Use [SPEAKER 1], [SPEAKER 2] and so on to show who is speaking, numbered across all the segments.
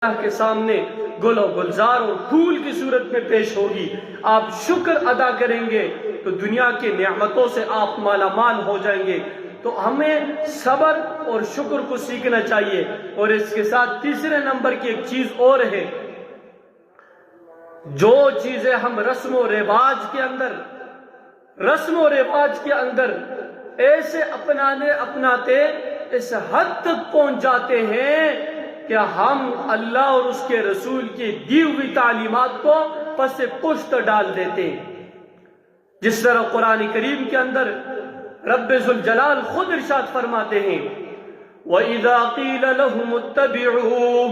[SPEAKER 1] اللہ کے سامنے گل و گلزار اور پھول کی صورت میں پیش ہوگی. آپ شکر ادا کریں گے تو دنیا کی نعمتوں سے آپ مالا مال ہو جائیں گے. تو ہمیں صبر اور شکر کو سیکھنا چاہیے. اور اس کے ساتھ تیسرے نمبر کی ایک چیز اور ہے، جو چیزیں ہم رسم و رواج کے اندر ایسے اپناتے اس حد تک پہنچ جاتے ہیں کہ ہم اللہ اور اس کے رسول کی دی ہوئی تعلیمات کو پس پشت ڈال دیتے ہیں. جس طرح قرآن کریم کے اندر رب ذوالجلال خود ارشاد فرماتے ہیں وَإِذَا قِيلَ لَهُمُ اتَّبِعُوا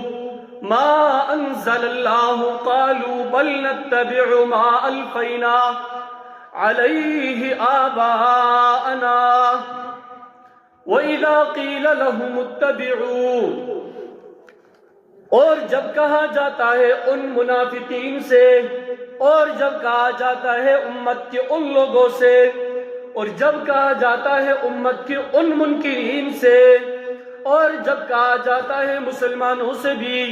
[SPEAKER 1] مَا أَنزَلَ اللَّهُ قَالُوا بَلْ نَتَّبِعُ مَا أَلْفَيْنَا عَلَيْهِ آبَاءَنَا وَإِذَا قِيلَ لَهُمُ اتَّبِعُوا، اور جب کہا جاتا ہے ان منافقین سے، اور جب کہا جاتا ہے امت کے ان لوگوں سے، اور جب کہا جاتا ہے امت کے ان منکرین سے، اور جب کہا جاتا ہے مسلمانوں سے بھی،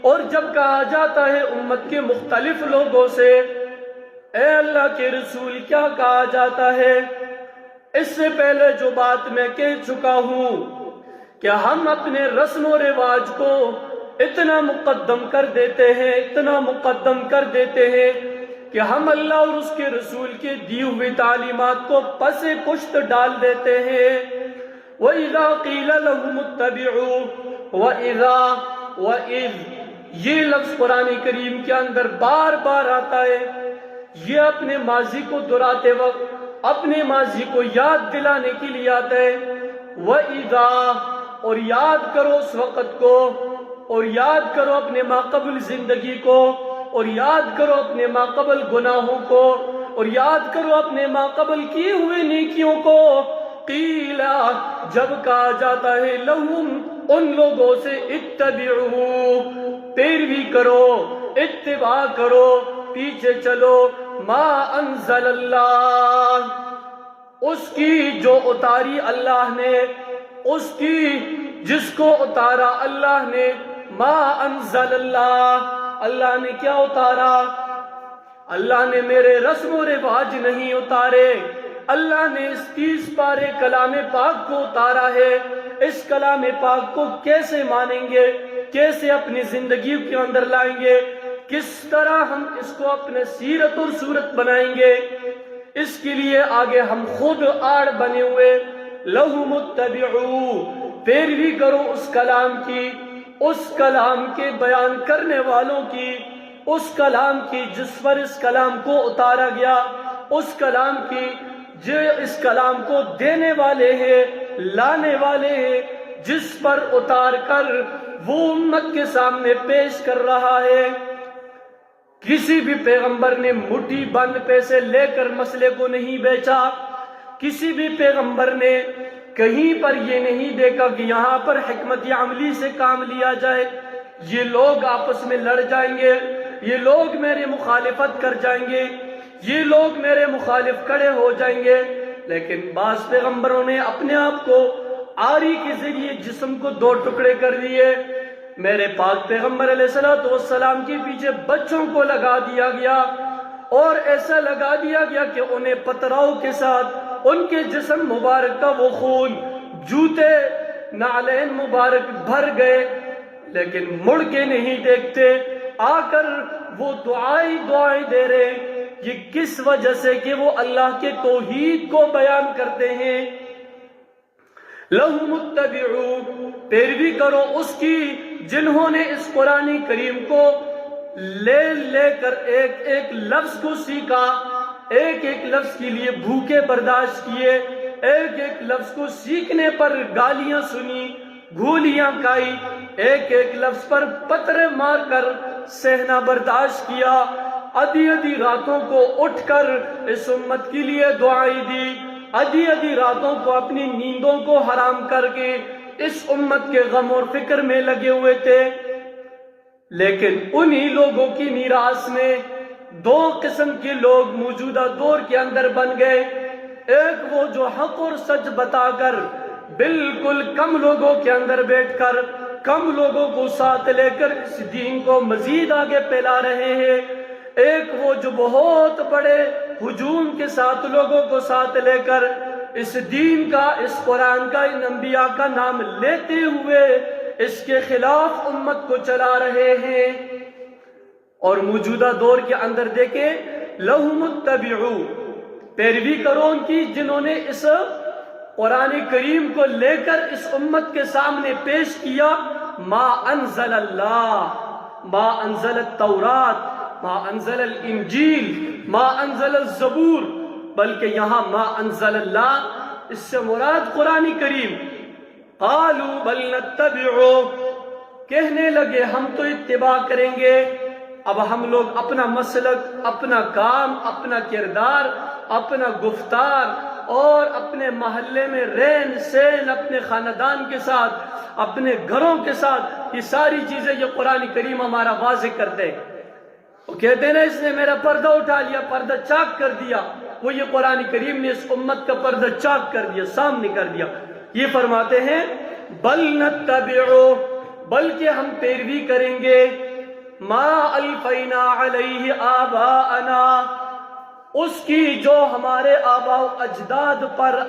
[SPEAKER 1] اور جب کہا جاتا ہے امت کے مختلف لوگوں سے، اے اللہ کے رسول کیا کہا جاتا ہے؟ اس سے پہلے جو بات میں کہہ چکا ہوں کہ ہم اپنے رسم و رواج کو اتنا مقدم کر دیتے ہیں کہ ہم اللہ اور اس کے رسول کے دی ہوئی تعلیمات کو پس پشت ڈال دیتے ہیں. وَإِذَا قِيلَ لَهُمُ اتَّبِعُوا وَإِذْ، یہ لفظ قرآن کریم کے اندر بار بار آتا ہے. یہ اپنے ماضی کو دہراتے وقت اپنے ماضی کو یاد دلانے کے لیے آتا ہے. وَإِذَا، اور یاد کرو اس وقت کو، اور یاد کرو اپنے ماقبل زندگی کو، اور یاد کرو اپنے ماقبل گناہوں کو، اور یاد کرو اپنے ماقبل کیے ہوئے نیکیوں کو. قیلا، جب کہا جاتا ہے لہم، ان لوگوں سے اتبعوا، پیروی کرو، اتباع کرو، پیچھے چلو، ما انزل اللہ، اس کی جو اتاری اللہ نے، اس کی جس کو اتارا اللہ نے. ما انزل اللہ، اللہ نے کیا اتارا؟ اللہ نے میرے رسم و رواج نہیں اتارے، اللہ نے اس 30 پارے کلام پاک کو اتارا ہے. اس کلام پاک کو کیسے مانیں گے، کیسے اپنی زندگی کے اندر لائیں گے، کس طرح ہم اس کو اپنے سیرت اور صورت بنائیں گے، اس کے لیے آگے ہم خود آڑ بنے ہوئے. لَهُمُ اتَّبِعُوا، پیروی کرو اس کلام کی، اس کلام کے بیان کرنے والوں کی، اس کلام کی جس پر اس کلام کو اتارا گیا، اس کلام کی جو اس کلام کو دینے والے ہیں، لانے والے ہیں، جس پر اتار کر وہ امت کے سامنے پیش کر رہا ہے. کسی بھی پیغمبر نے مٹھی بند پیسے لے کر مسئلے کو نہیں بیچا. کسی بھی پیغمبر نے کہیں پر یہ نہیں دیکھا کہ یہاں پر حکمت عملی سے کام لیا جائے. یہ لوگ آپس میں لڑ جائیں گے، یہ لوگ میرے مخالفت کر جائیں گے، یہ لوگ میرے مخالف کھڑے ہو جائیں گے. لیکن بعض پیغمبروں نے اپنے آپ کو آری کے ذریعے جسم کو 2 ٹکڑے کر دیے. میرے پاک پیغمبر علیہ السلام کے پیچھے بچوں کو لگا دیا گیا، اور ایسا لگا دیا گیا کہ انہیں پتراؤ کے ساتھ ان کے جسم مبارک کا وہ خون، جوتے، نعلین مبارک بھر گئے. لیکن مڑ کے نہیں دیکھتے، آ کر وہ دعائیں دے رہے. یہ کس وجہ سے کہ وہ اللہ کے توحید کو بیان کرتے ہیں. لَهُمُ اتَّبِعُوا، پیروی کرو اس کی جنہوں نے اس قرآن کریم کو لے کر ایک لفظ کو سیکھا، ایک لفظ کے لیے بھوکے برداشت کیے، ایک لفظ کو سیکھنے پر گالیاں سنی، گولیاں کھائی، ایک لفظ پر پتھر مار کر سہنا برداشت کیا. آدھی راتوں کو اٹھ کر اس امت کے لیے دعائیں دی، آدھی راتوں کو اپنی نیندوں کو حرام کر کے اس امت کے غم اور فکر میں لگے ہوئے تھے. لیکن انہی لوگوں کی میراث میں 2 قسم کے لوگ موجودہ دور کے اندر بن گئے. ایک وہ جو حق اور سچ بتا کر بالکل کم لوگوں کے اندر بیٹھ کر کم لوگوں کو ساتھ لے کر اس دین کو مزید آگے پھیلا رہے ہیں، ایک وہ جو بہت بڑے ہجوم کے ساتھ لوگوں کو ساتھ لے کر اس دین کا، اس قرآن کا، ان انبیاء کا نام لیتے ہوئے اس کے خلاف امت کو چلا رہے ہیں۔ اور موجودہ دور کے اندر دیکھیں، لَهُمُ اتَّبِعُوا، پیروی کرو ان کی جنہوں نے اس قرآن کریم کو لے کر اس امت کے سامنے پیش کیا، ما انزل اللہ، ما انزل التورات، ما انزل الانجیل، ما انزل الزبور، بلکہ یہاں ما انزل اللہ اس سے مراد قرآن کریم۔ قالوا بل نتبعو، کہنے لگے ہم تو اتباع کریں گے۔ اب ہم لوگ اپنا مسلک، اپنا کام، اپنا کردار، اپنا گفتار اور اپنے محلے میں رہن سہن، اپنے خاندان کے ساتھ، اپنے گھروں کے ساتھ، یہ ساری چیزیں یہ قرآن کریم ہمارا واضح کرتے ہیں۔ وہ کہتے ہیں نا اس نے میرا پردہ اٹھا لیا، پردہ چاک کر دیا، وہ یہ قرآن کریم نے اس امت کا پردہ چاک کر دیا، سامنے کر دیا۔ یہ فرماتے ہیں بل نتبعو، بلکہ ہم پیروی کریں گے، ما الفینا علیہ آباءنا، اس کی جو ہمارے آباء و اجداد پر